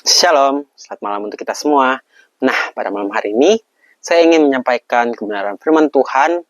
Shalom, selamat malam untuk kita semua. Nah, pada malam hari ini, saya ingin menyampaikan kebenaran firman Tuhan,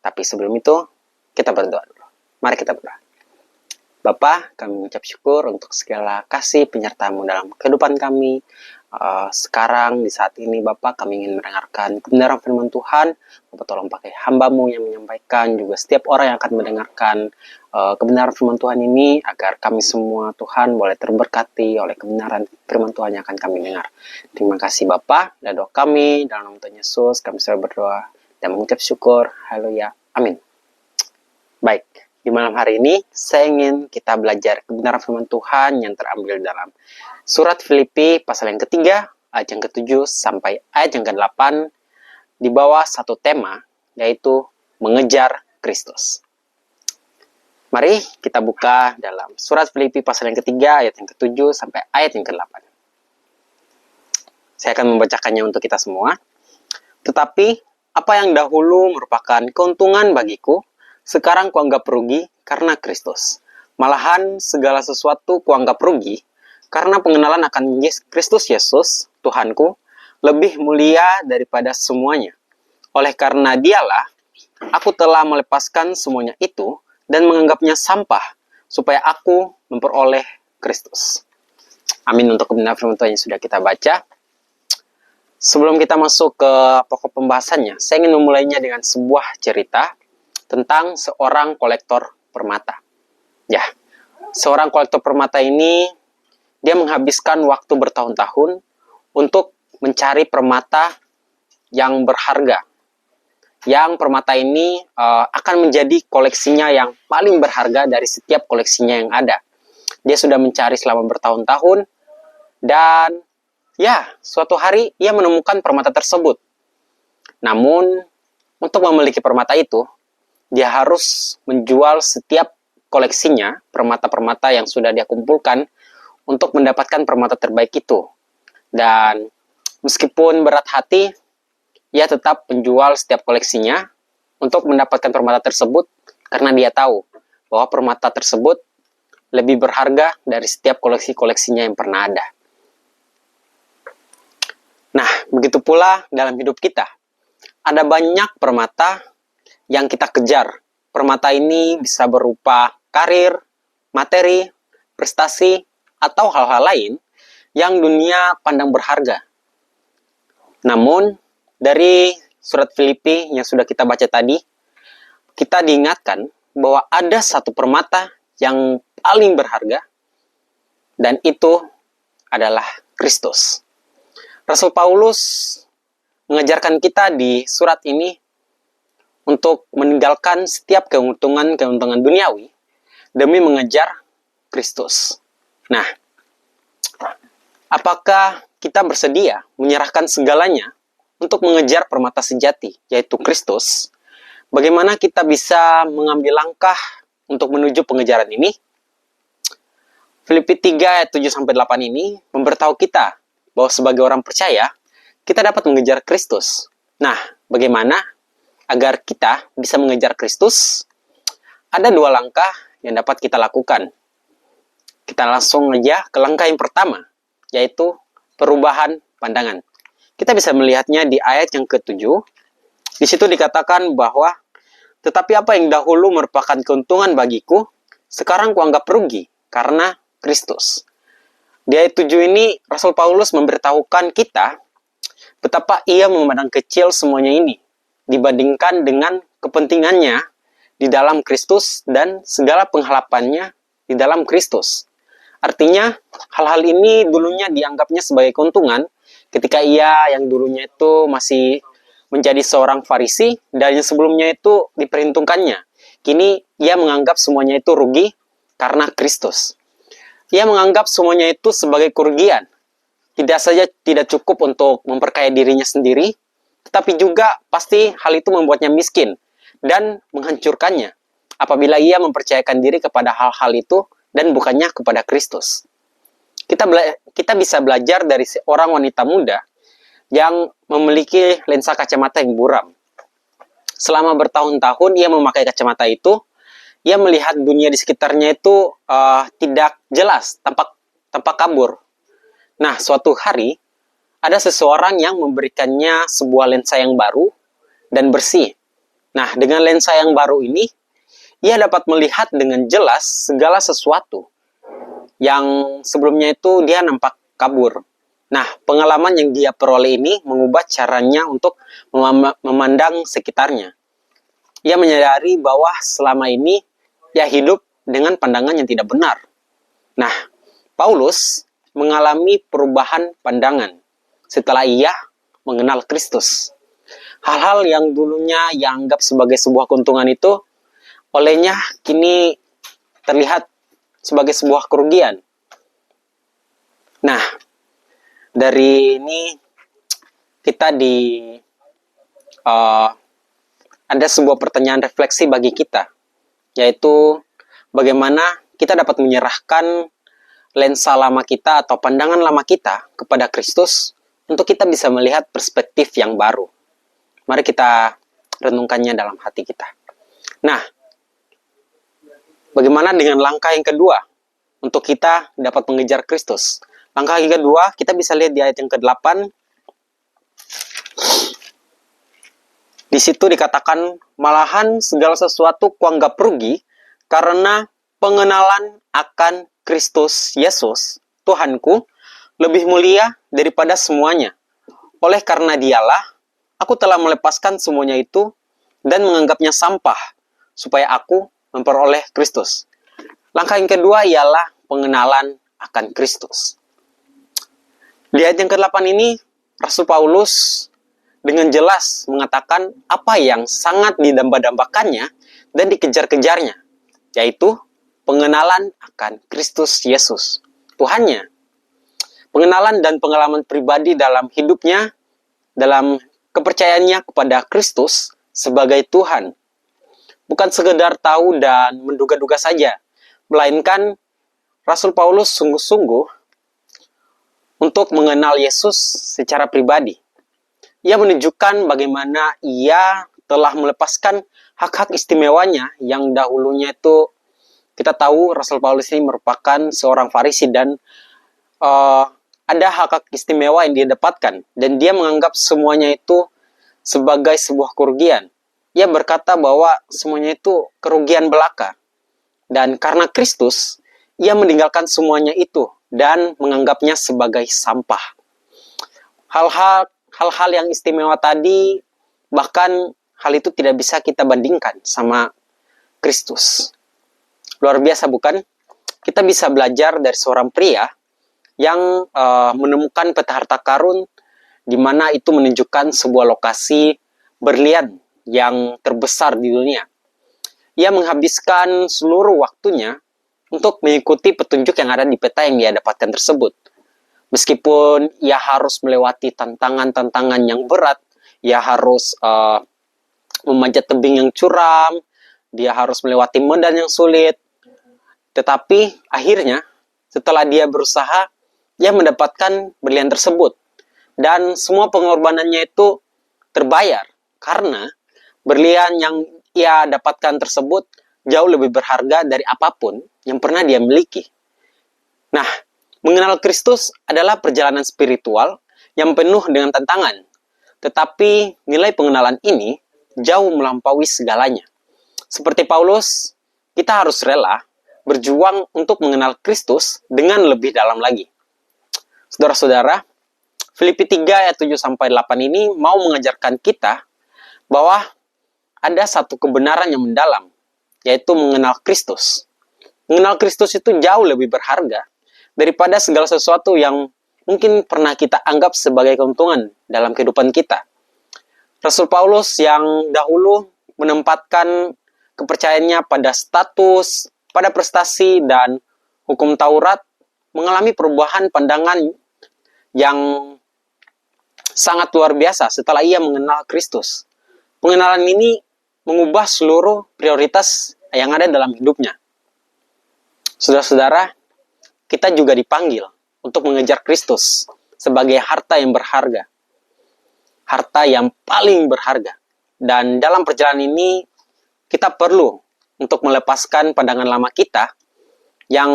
tapi sebelum itu, kita berdoa dulu. Mari kita berdoa. Bapa, kami mengucap syukur untuk segala kasih penyertaan-Mu dalam kehidupan kami. Sekarang, di saat ini, Bapak, kami ingin mendengarkan kebenaran firman Tuhan. Bapak tolong pakai hamba-Mu yang menyampaikan, juga setiap orang yang akan mendengarkan kebenaran firman Tuhan ini, agar kami semua, Tuhan, boleh terberkati oleh kebenaran firman Tuhan yang akan kami dengar. Terima kasih Bapak, dan doa kami, dalam nama Tuhan Yesus, kami selalu berdoa dan mengucap syukur. Haleluya. Amin. Baik, di malam hari ini, saya ingin kita belajar kebenaran firman Tuhan yang terambil dalam Surat Filipi pasal yang ketiga, ayat yang ke-7 sampai ayat yang ke-8, di bawah satu tema, yaitu mengejar Kristus. Mari kita buka dalam Surat Filipi pasal yang ketiga, ayat yang ke-7 sampai ayat yang ke-8. Saya akan membacakannya untuk kita semua. Tetapi, apa yang dahulu merupakan keuntungan bagiku, sekarang kuanggap rugi karena Kristus. Malahan segala sesuatu kuanggap rugi, karena pengenalan akan Kristus Yesus, Tuhanku, lebih mulia daripada semuanya. Oleh karena dialah, aku telah melepaskan semuanya itu dan menganggapnya sampah, supaya aku memperoleh Kristus. Amin untuk kebenaran firman Tuhan yang sudah kita baca. Sebelum kita masuk ke pokok pembahasannya, saya ingin memulainya dengan sebuah cerita tentang seorang kolektor permata. Ya, seorang kolektor permata ini, dia menghabiskan waktu bertahun-tahun untuk mencari permata yang berharga. Yang permata ini akan menjadi koleksinya yang paling berharga dari setiap koleksinya yang ada. Dia sudah mencari selama bertahun-tahun, dan ya, suatu hari ia menemukan permata tersebut. Namun, untuk memiliki permata itu, dia harus menjual setiap koleksinya, permata-permata yang sudah dia kumpulkan, untuk mendapatkan permata terbaik itu. Dan meskipun berat hati, ia tetap menjual setiap koleksinya untuk mendapatkan permata tersebut, karena dia tahu bahwa permata tersebut lebih berharga dari setiap koleksi-koleksinya yang pernah ada. Nah, begitu pula dalam hidup kita. Ada banyak permata yang kita kejar. Permata ini bisa berupa karir, materi, prestasi, atau hal-hal lain yang dunia pandang berharga. Namun, dari surat Filipi yang sudah kita baca tadi, kita diingatkan bahwa ada satu permata yang paling berharga, dan itu adalah Kristus. Rasul Paulus mengajarkan kita di surat ini untuk meninggalkan setiap keuntungan-keuntungan duniawi demi mengejar Kristus. Nah, apakah kita bersedia menyerahkan segalanya untuk mengejar permata sejati, yaitu Kristus? Bagaimana kita bisa mengambil langkah untuk menuju pengejaran ini? Filipi 3 ayat 7-8 ini memberitahu kita bahwa sebagai orang percaya, kita dapat mengejar Kristus. Nah, bagaimana agar kita bisa mengejar Kristus? Ada dua langkah yang dapat kita lakukan. Kita langsung aja ke langkah yang pertama, yaitu perubahan pandangan. Kita bisa melihatnya di ayat yang ke-7. Di situ dikatakan bahwa, tetapi apa yang dahulu merupakan keuntungan bagiku, sekarang kuanggap rugi karena Kristus. Di ayat 7 ini, Rasul Paulus memberitahukan kita betapa ia memandang kecil semuanya ini dibandingkan dengan kepentingannya di dalam Kristus dan segala pengharapannya di dalam Kristus. Artinya, hal-hal ini dulunya dianggapnya sebagai keuntungan ketika ia yang dulunya itu masih menjadi seorang Farisi dan yang sebelumnya itu diperhitungkannya. Kini ia menganggap semuanya itu rugi karena Kristus. Ia menganggap semuanya itu sebagai kerugian. Tidak saja tidak cukup untuk memperkaya dirinya sendiri, tetapi juga pasti hal itu membuatnya miskin dan menghancurkannya apabila ia mempercayakan diri kepada hal-hal itu dan bukannya kepada Kristus. Kita bisa belajar dari seorang wanita muda yang memiliki lensa kacamata yang buram. Selama bertahun-tahun ia memakai kacamata itu, ia melihat dunia di sekitarnya itu tidak jelas, tampak kabur. Nah, suatu hari ada seseorang yang memberikannya sebuah lensa yang baru dan bersih. Nah, dengan lensa yang baru ini, ia dapat melihat dengan jelas segala sesuatu yang sebelumnya itu dia nampak kabur. Nah, pengalaman yang dia peroleh ini mengubah caranya untuk memandang sekitarnya. Ia menyadari bahwa selama ini ia hidup dengan pandangan yang tidak benar. Nah, Paulus mengalami perubahan pandangan setelah ia mengenal Kristus. Hal-hal yang dulunya ia anggap sebagai sebuah keuntungan itu, olehnya kini terlihat sebagai sebuah kerugian. Nah, dari ini kita ada sebuah pertanyaan refleksi bagi kita, yaitu bagaimana kita dapat menyerahkan lensa lama kita atau pandangan lama kita kepada Kristus untuk kita bisa melihat perspektif yang baru. Mari kita renungkannya dalam hati kita. Nah, bagaimana dengan langkah yang kedua untuk kita dapat mengejar Kristus? Langkah yang kedua, kita bisa lihat di ayat yang ke-8. Di situ dikatakan, malahan segala sesuatu kuanggap rugi karena pengenalan akan Kristus Yesus, Tuhanku, lebih mulia daripada semuanya. Oleh karena dialah, aku telah melepaskan semuanya itu dan menganggapnya sampah, supaya aku memperoleh Kristus. Langkah yang kedua ialah pengenalan akan Kristus. Di ayat yang ke-8 ini, Rasul Paulus dengan jelas mengatakan apa yang sangat didamba-dambakannya dan dikejar-kejarnya, yaitu pengenalan akan Kristus Yesus, Tuhannya. Pengenalan dan pengalaman pribadi dalam hidupnya, dalam kepercayaannya kepada Kristus sebagai Tuhan. Bukan sekedar tahu dan menduga-duga saja, melainkan Rasul Paulus sungguh-sungguh untuk mengenal Yesus secara pribadi. Ia menunjukkan bagaimana ia telah melepaskan hak-hak istimewanya yang dahulunya itu kita tahu Rasul Paulus ini merupakan seorang Farisi dan ada hak-hak istimewa yang dia dapatkan dan dia menganggap semuanya itu sebagai sebuah kerugian. Ia berkata bahwa semuanya itu kerugian belaka. Dan karena Kristus, ia meninggalkan semuanya itu dan menganggapnya sebagai sampah. Hal-hal yang istimewa tadi, bahkan hal itu tidak bisa kita bandingkan sama Kristus. Luar biasa bukan? Kita bisa belajar dari seorang pria yang menemukan peta harta karun, di mana itu menunjukkan sebuah lokasi berlian yang terbesar di dunia. Ia menghabiskan seluruh waktunya untuk mengikuti petunjuk yang ada di peta yang dia dapatkan tersebut. Meskipun ia harus melewati tantangan-tantangan yang berat, ia harus memanjat tebing yang curam, dia harus melewati medan yang sulit. Tetapi akhirnya, setelah dia berusaha, ia mendapatkan berlian tersebut. Dan semua pengorbanannya itu terbayar, karena berlian yang ia dapatkan tersebut jauh lebih berharga dari apapun yang pernah dia miliki. Nah, mengenal Kristus adalah perjalanan spiritual yang penuh dengan tantangan. Tetapi nilai pengenalan ini jauh melampaui segalanya. Seperti Paulus, kita harus rela berjuang untuk mengenal Kristus dengan lebih dalam lagi. Saudara-saudara, Filipi 3 ayat 7-8 ini mau mengajarkan kita bahwa ada satu kebenaran yang mendalam, yaitu mengenal Kristus. Mengenal Kristus itu jauh lebih berharga daripada segala sesuatu yang mungkin pernah kita anggap sebagai keuntungan dalam kehidupan kita. Rasul Paulus yang dahulu menempatkan kepercayaannya pada status, pada prestasi, dan hukum Taurat, mengalami perubahan pandangan yang sangat luar biasa setelah ia mengenal Kristus. Pengenalan ini mengubah seluruh prioritas yang ada dalam hidupnya. Saudara-saudara, kita juga dipanggil untuk mengejar Kristus sebagai harta yang berharga. Harta yang paling berharga. Dan dalam perjalanan ini, kita perlu untuk melepaskan pandangan lama kita yang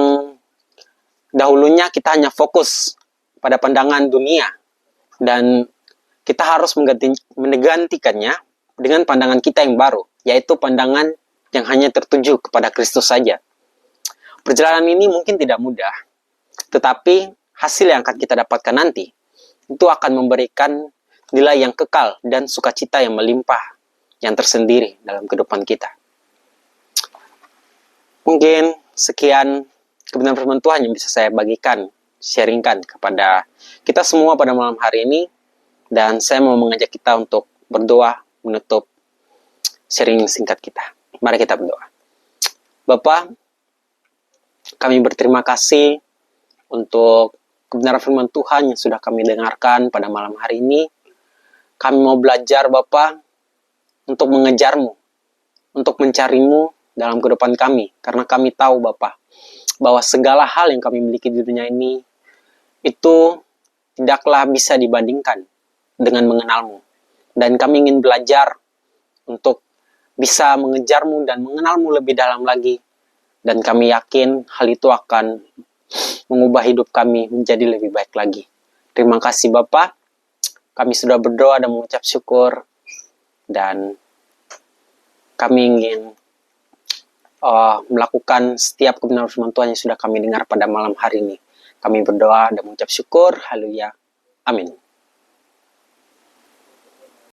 dahulunya kita hanya fokus pada pandangan dunia, dan kita harus menggantikannya dengan pandangan kita yang baru, yaitu pandangan yang hanya tertuju kepada Kristus saja. Perjalanan ini mungkin tidak mudah, tetapi hasil yang akan kita dapatkan nanti itu akan memberikan nilai yang kekal dan sukacita yang melimpah, yang tersendiri dalam kehidupan kita. Mungkin sekian kebenaran firman Tuhan yang bisa saya bagikan, sharingkan kepada kita semua pada malam hari ini. Dan saya mau mengajak kita untuk berdoa menutup sharing singkat kita. Mari kita berdoa. Bapa, kami berterima kasih untuk kebenaran firman Tuhan yang sudah kami dengarkan pada malam hari ini. Kami mau belajar, Bapa, untuk mengejar-Mu, untuk mencari-Mu dalam kehidupan kami. Karena kami tahu, Bapa, bahwa segala hal yang kami miliki di dunia ini itu tidaklah bisa dibandingkan dengan mengenal-Mu. Dan kami ingin belajar untuk bisa mengejar-Mu dan mengenal-Mu lebih dalam lagi. Dan kami yakin hal itu akan mengubah hidup kami menjadi lebih baik lagi. Terima kasih Bapa. Kami sudah berdoa dan mengucap syukur. Dan kami ingin melakukan setiap kebenaran firman Tuhan yang sudah kami dengar pada malam hari ini. Kami berdoa dan mengucap syukur. Haleluya. Amin.